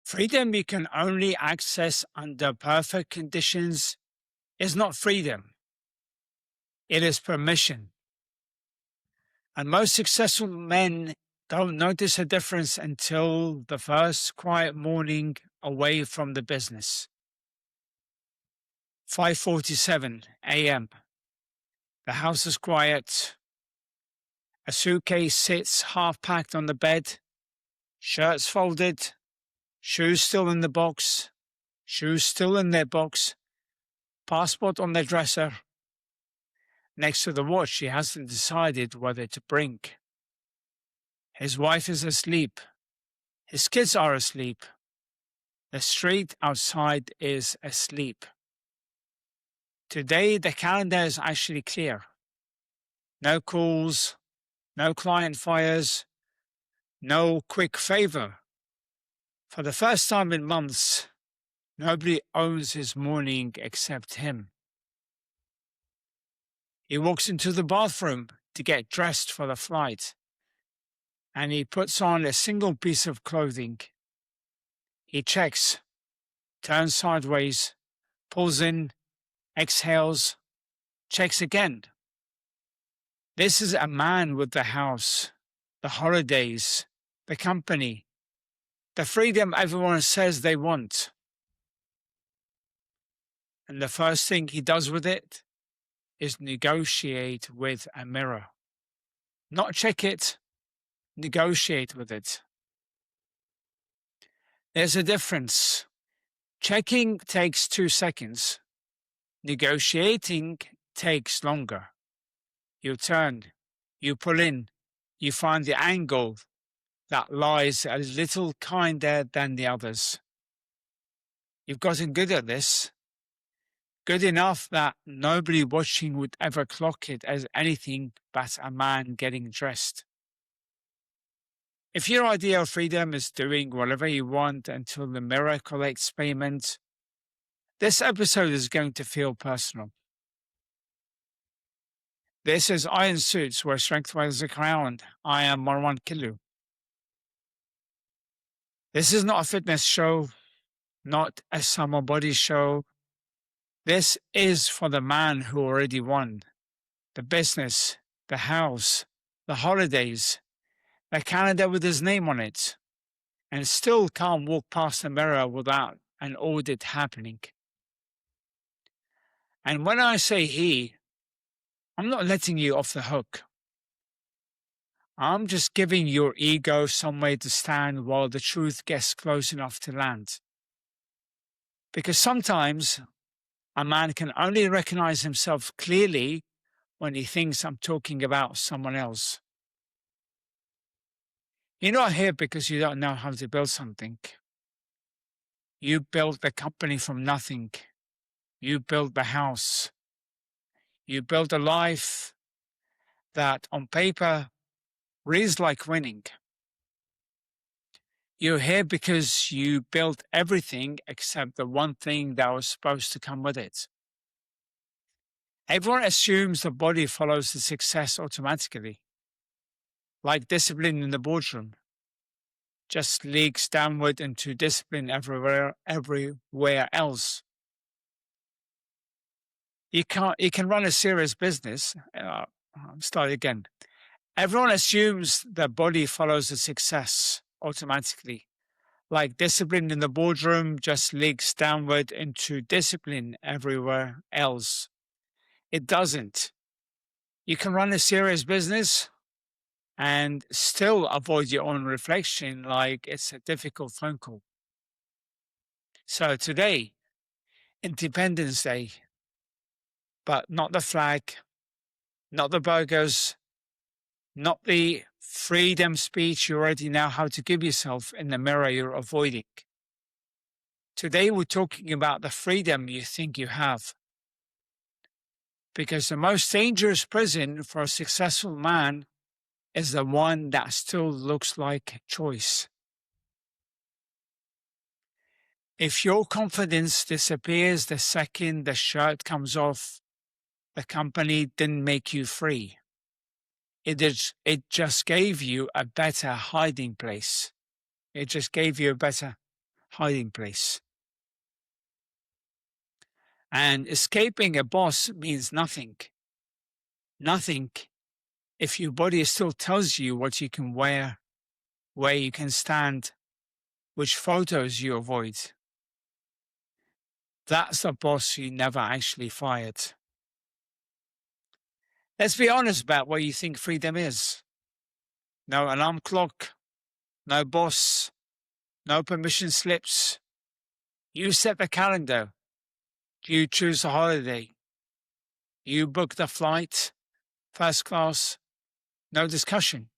Freedom you can only access under perfect conditions is not freedom, it is permission. And most successful men don't notice a difference until the first quiet morning away from the business. 5:47 a.m. The house is quiet. A suitcase sits half packed on the bed, shirts folded, shoes still in the box, shoes still in their box, passport on their dresser. Next to the watch he hasn't decided whether to bring. His wife is asleep. His kids are asleep. The street outside is asleep. Today the calendar is actually clear. No calls, no client fires, no quick favor. For the first time in months, nobody owns his morning except him. He walks into the bathroom to get dressed for the flight, and he puts on a single piece of clothing. He checks, turns sideways, pulls in, exhales, checks again. This is a man with the house, the holidays, the company, the freedom everyone says they want. And the first thing he does with it is negotiate with a mirror. Not check it, negotiate with it. There's a difference. Checking takes 2 seconds. Negotiating takes longer. You turn, you pull in, you find the angle that lies a little kinder than the others. You've gotten good at this. Good enough that nobody watching would ever clock it as anything but a man getting dressed. If your idea of freedom is doing whatever you want until the mirror collects payment, this episode is going to feel personal. This is Iron Suits, where strength wears a crown. I am Marwan Kilu. This is not a fitness show, not a summer body show. This is for the man who already won. The business, the house, the holidays, the calendar with his name on it, and still can't walk past the mirror without an audit happening. And when I say he, I'm not letting you off the hook. I'm just giving your ego somewhere to stand while the truth gets close enough to land. Because sometimes a man can only recognize himself clearly when he thinks I'm talking about someone else. You're not here because you don't know how to build something. You built the company from nothing. You built the house. You built a life that on paper reads like winning. You're here because you built everything except the one thing that was supposed to come with it. Everyone assumes the body follows the success automatically, like discipline in the boardroom. Just leaks downward into discipline everywhere else. You can run a serious business. Start again. Everyone assumes the body follows the success automatically. Like discipline in the boardroom just leaks downward into discipline everywhere else. It doesn't. You can run a serious business and still avoid your own reflection like it's a difficult phone call. So today, Independence Day, but not the flag, not the burgers, not the freedom speech you already know how to give yourself in the mirror you're avoiding. Today we're talking about the freedom you think you have. Because the most dangerous prison for a successful man is the one that still looks like choice. If your confidence disappears the second the shirt comes off, the company didn't make you free. It just gave you a better hiding place. It just gave you a better hiding place. And escaping a boss means nothing. Nothing if your body still tells you what you can wear, where you can stand, which photos you avoid. That's a boss you never actually fired. Let's be honest about what you think freedom is. No alarm clock, no boss, no permission slips. You set the calendar. You choose a holiday. You book the flight, first class, no discussion.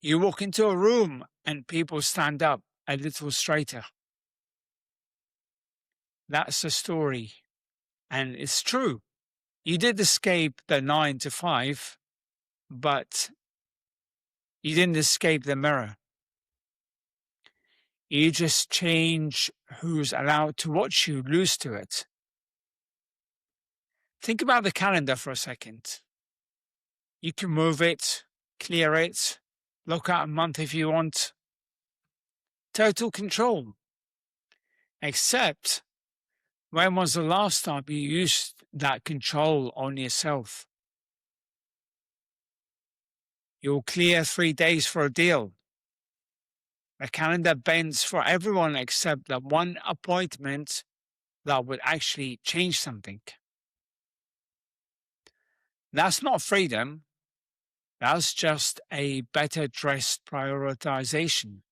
You walk into a room and people stand up a little straighter. That's the story. And it's true. You did escape the 9 to 5, but you didn't escape the mirror. You just change who's allowed to watch you lose to it. Think about the calendar for a second. You can move it, clear it, look out a month if you want. Total control. Except, when was the last time you used that control on yourself? You'll clear 3 days for a deal. The calendar bends for everyone except that one appointment that would actually change something. That's not freedom. That's just a better dressed prioritization.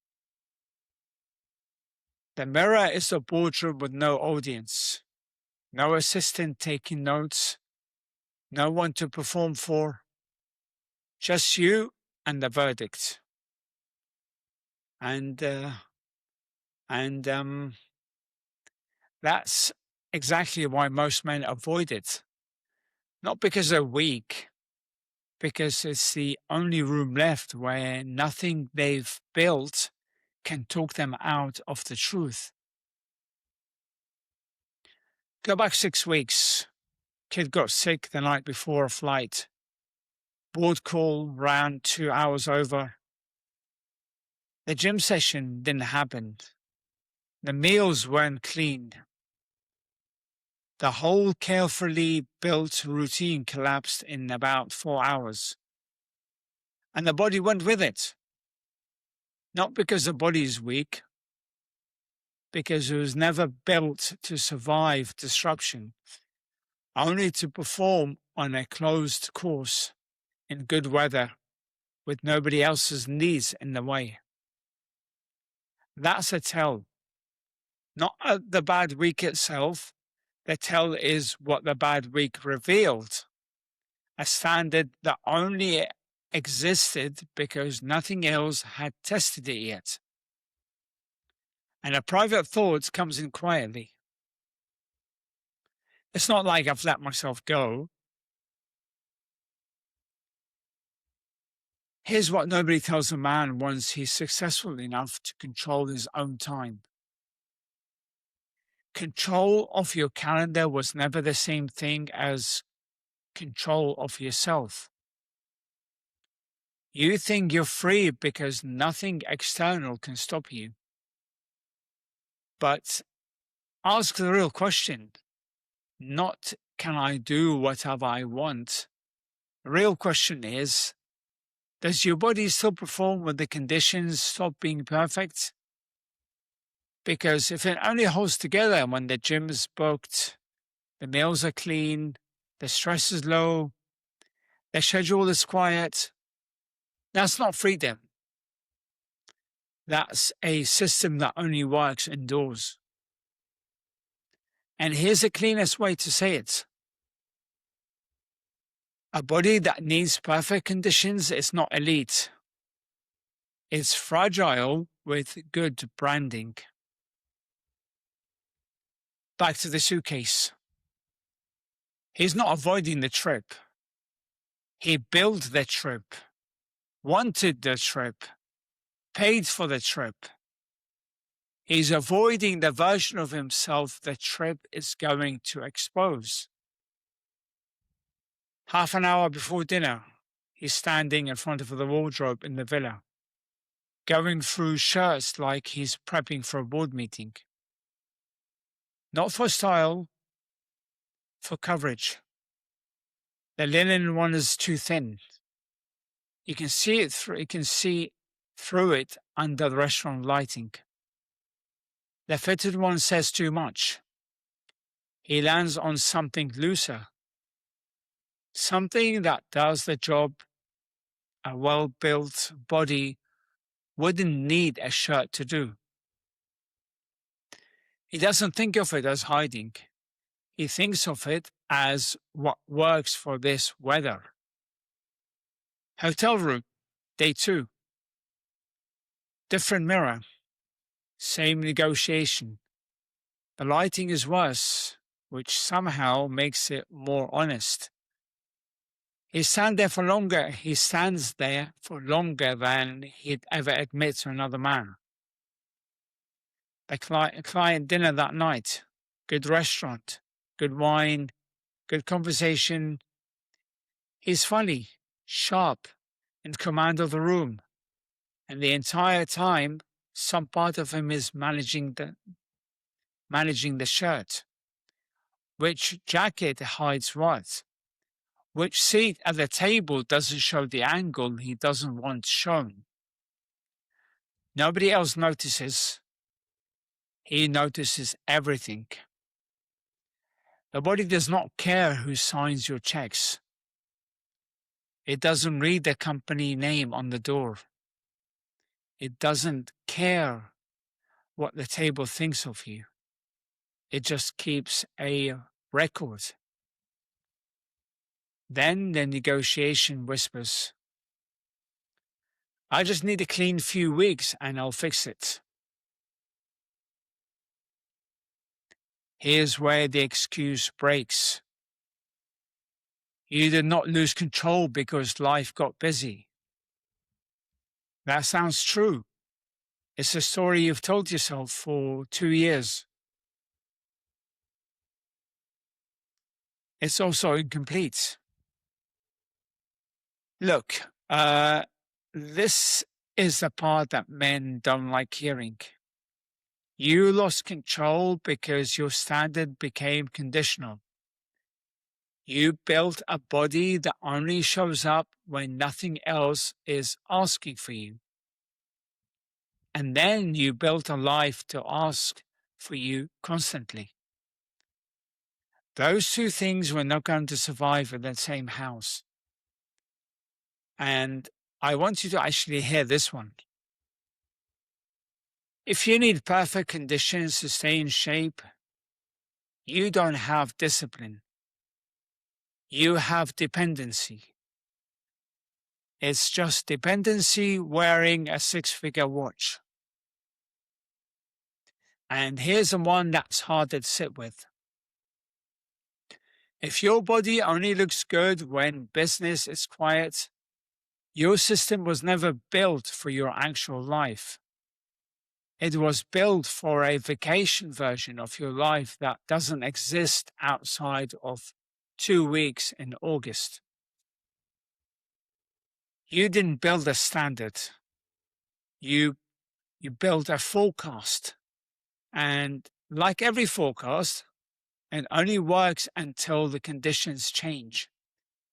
The mirror is a boardroom with no audience, no assistant taking notes, no one to perform for, just you and the verdict. And that's exactly why most men avoid it. Not because they're weak, because it's the only room left where nothing they've built can talk them out of the truth. Go back 6 weeks. Kid got sick the night before a flight. Board call ran 2 hours over. The gym session didn't happen. The meals weren't clean. The whole carefully built routine collapsed in about 4 hours. And the body went with it. Not because the body is weak, because it was never built to survive disruption, only to perform on a closed course in good weather with nobody else's needs in the way. That's a tell. Not the bad week itself. The tell is what the bad week revealed. A standard that only existed because nothing else had tested it yet. And a private thought comes in quietly. It's not like I've let myself go. Here's what nobody tells a man once he's successful enough to control his own time. Control of your calendar was never the same thing as control of yourself. You think you're free because nothing external can stop you. But ask the real question, not can I do whatever I want? The real question is, does your body still perform when the conditions stop being perfect? Because if it only holds together when the gym is booked, the meals are clean, the stress is low, the schedule is quiet, that's not freedom. That's a system that only works indoors. And here's the cleanest way to say it. A body that needs perfect conditions is not elite. It's fragile with good branding. Back to the suitcase. He's not avoiding the trip. He built the trip, wanted the trip, paid for the trip. He's avoiding the version of himself the trip is going to expose. Half an hour before dinner, he's standing in front of the wardrobe in the villa. going through shirts like he's prepping for a board meeting. Not for style, for coverage. The linen one is too thin. You can see it through. You can see through it under the restaurant lighting. The fitted one says too much. He lands on something looser, something that does the job a well-built body wouldn't need a shirt to do. He doesn't think of it as hiding. He thinks of it as what works for this weather. Hotel room, day 2. Different mirror, same negotiation. The lighting is worse, which somehow makes it more honest. He stands there for longer than he'd ever admit to another man. The client dinner that night, good restaurant, good wine, good conversation. He's funny, sharp, in command of the room, and the entire time, some part of him is managing the shirt. Which jacket hides what? Which seat at the table doesn't show the angle he doesn't want shown? Nobody else notices. He notices everything. The body does not care who signs your checks. It doesn't read the company name on the door. It doesn't care what the table thinks of you. It just keeps a record. Then the negotiation whispers, I just need a clean few weeks and I'll fix it. Here's where the excuse breaks. You did not lose control because life got busy. That sounds true. It's a story you've told yourself for 2 years. It's also incomplete. Look, this is the part that men don't like hearing. You lost control because your standard became conditional. You built a body that only shows up when nothing else is asking for you. And then you built a life to ask for you constantly. Those two things were not going to survive in the same house. And I want you to actually hear this one. If you need perfect conditions to stay in shape, you don't have discipline. You have dependency. It's just dependency wearing a 6-figure watch. And here's the one that's harder to sit with. If your body only looks good when business is quiet, your system was never built for your actual life. It was built for a vacation version of your life that doesn't exist outside of 2 weeks in August. You didn't build a standard. You built a forecast. And like every forecast, it only works until the conditions change.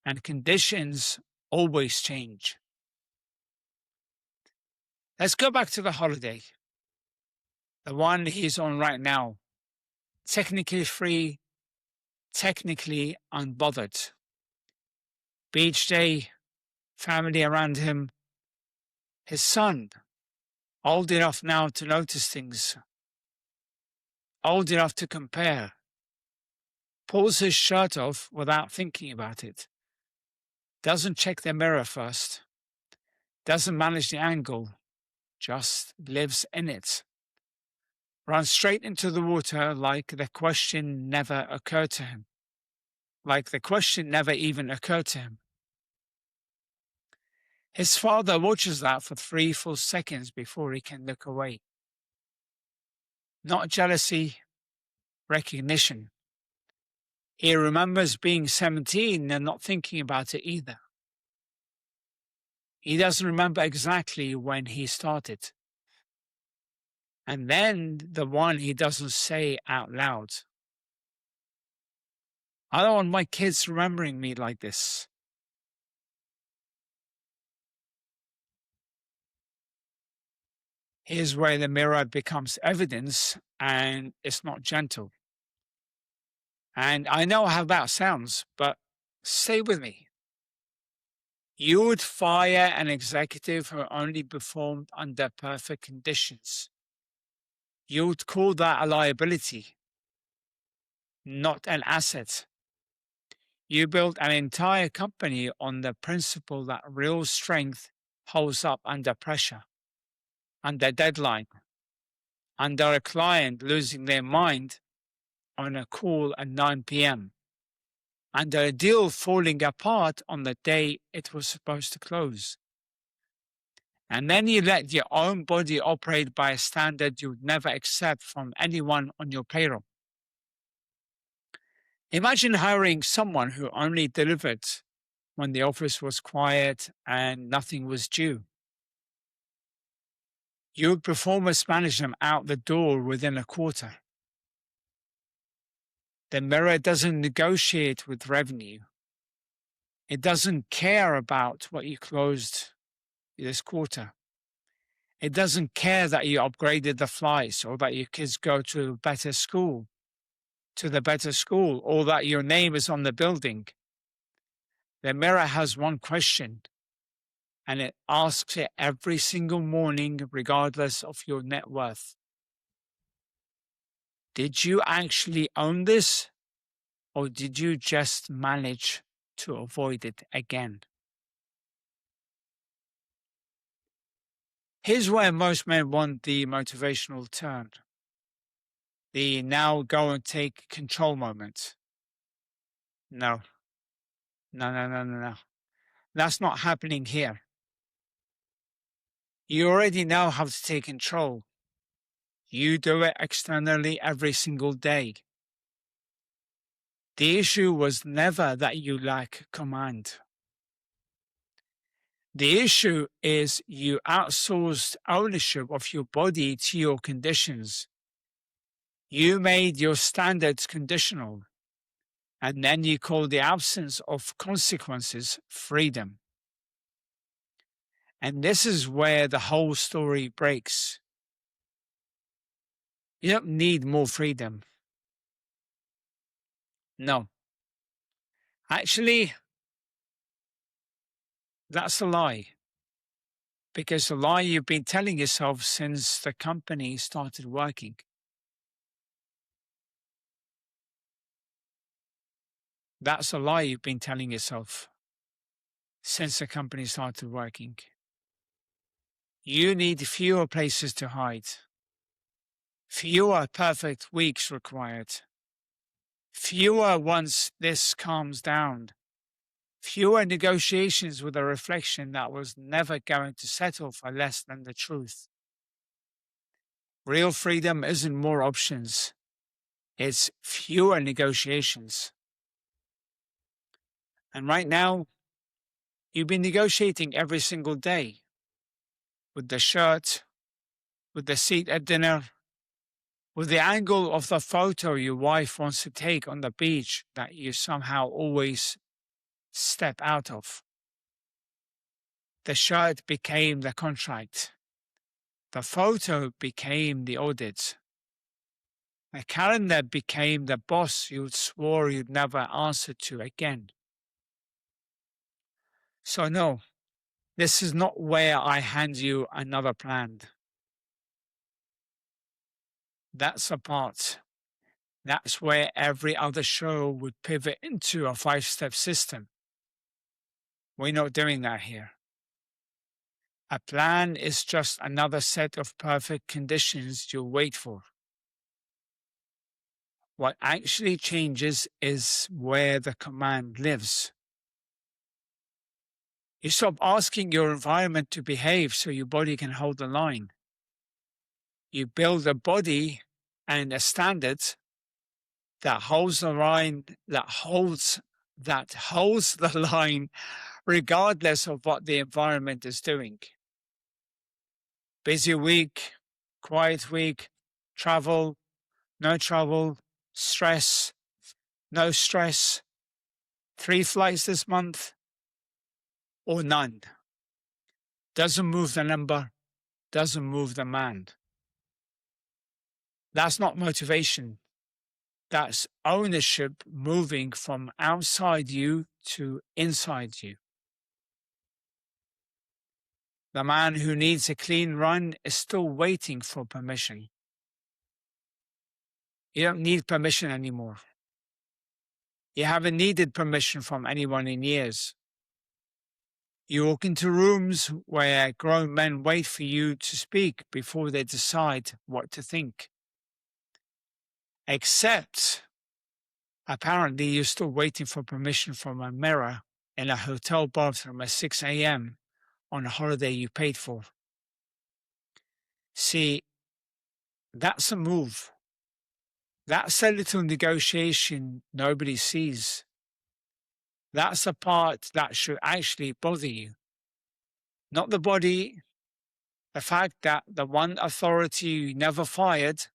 And conditions always change. Let's go back to the holiday. The one he's on right now. Technically free, technically unbothered. Beach day, family around him. His son, old enough now to notice things. Old enough to compare. Pulls his shirt off without thinking about it. Doesn't check the mirror first. Doesn't manage the angle. Just lives in it. Runs straight into the water like the question never occurred to him. Like the question never even occurred to him. His father watches that for 3 full seconds before he can look away. Not jealousy, recognition. He remembers being 17 and not thinking about it either. He doesn't remember exactly when he started. And then the one he doesn't say out loud. I don't want my kids remembering me like this. Here's where the mirror becomes evidence and it's not gentle. And I know how that sounds, but stay with me. You would fire an executive who only performed under perfect conditions. You would call that a liability, not an asset. You built an entire company on the principle that real strength holds up under pressure, under deadline, under a client losing their mind on a call at 9 p.m., under a deal falling apart on the day it was supposed to close. And then you let your own body operate by a standard you would never accept from anyone on your payroll. Imagine hiring someone who only delivered when the office was quiet and nothing was due. You would performance manage them out the door within a quarter. The mirror doesn't negotiate with revenue. It doesn't care about what you closed this quarter. It doesn't care that you upgraded the flights or that your kids go to the better school, or that your name is on the building. The mirror has one question, and it asks it every single morning, regardless of your net worth. Did you actually own this, or did you just manage to avoid it again? Here's where most men want the motivational turn. The now go and take control moment. No. No. That's not happening here. You already know how to take control. You do it externally every single day. The issue was never that you lack command. The issue is you outsourced ownership of your body to your conditions. You made your standards conditional, and then you call the absence of consequences freedom. And this is where the whole story breaks. You don't need more freedom. No. Actually, that's a lie. Because the lie you've been telling yourself since the company started working. That's a lie you've been telling yourself since the company started working. You need fewer places to hide, fewer perfect weeks required, fewer once this calms down, fewer negotiations with a reflection that was never going to settle for less than the truth. Real freedom isn't more options, it's fewer negotiations. And right now, you've been negotiating every single day with the shirt, with the seat at dinner, with the angle of the photo your wife wants to take on the beach that you somehow always step out of. The shirt became the contract. The photo became the audit. The calendar became the boss you swore you'd never answer to again. So no, this is not where I hand you another plan. That's a part. That's where every other show would pivot into a 5-step system. We're not doing that here. A plan is just another set of perfect conditions you wait for. What actually changes is where the command lives. You stop asking your environment to behave so your body can hold the line. You build a body and a standard that holds the line, that holds the line regardless of what the environment is doing. Busy week, quiet week, travel, no travel, stress, no stress, 3 flights this month, or none. Doesn't move the number, doesn't move the man. That's not motivation. That's ownership moving from outside you to inside you. The man who needs a clean run is still waiting for permission. You don't need permission anymore. You haven't needed permission from anyone in years. You walk into rooms where grown men wait for you to speak before they decide what to think. Except, apparently, you're still waiting for permission from a mirror in a hotel bathroom at 6 a.m. on a holiday you paid for. See, that's a move. That's a little negotiation nobody sees. That's a part that should actually bother you. Not the body, the fact that the one authority you never fired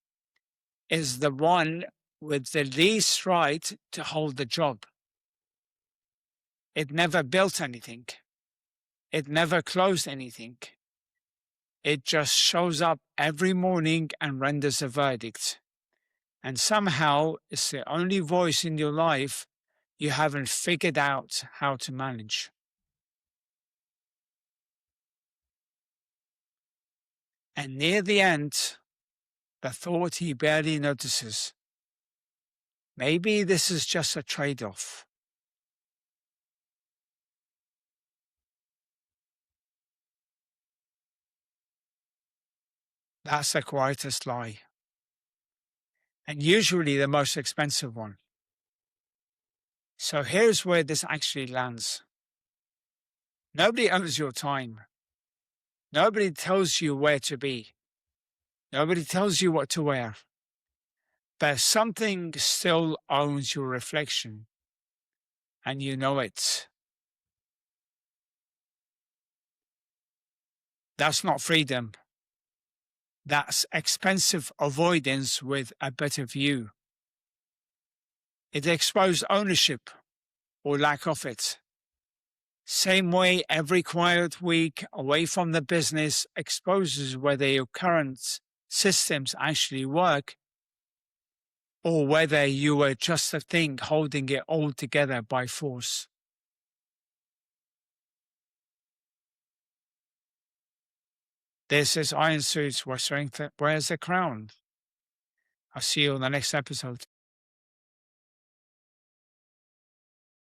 is the one with the least right to hold the job. It never built anything. It never closed anything. It just shows up every morning and renders a verdict. And somehow it's the only voice in your life you haven't figured out how to manage. And near the end, the thought he barely notices. Maybe this is just a trade-off. That's the quietest lie. And usually the most expensive one. So here's where this actually lands. Nobody owns your time. Nobody tells you where to be. Nobody tells you what to wear. But something still owns your reflection. And you know it. That's not freedom. That's expensive avoidance with a better view. It exposed ownership or lack of it. Same way every quiet week away from the business exposes whether your current systems actually work or whether you were just a thing holding it all together by force. This is Iron Suits, where strength wears a crown. I'll see you on the next episode.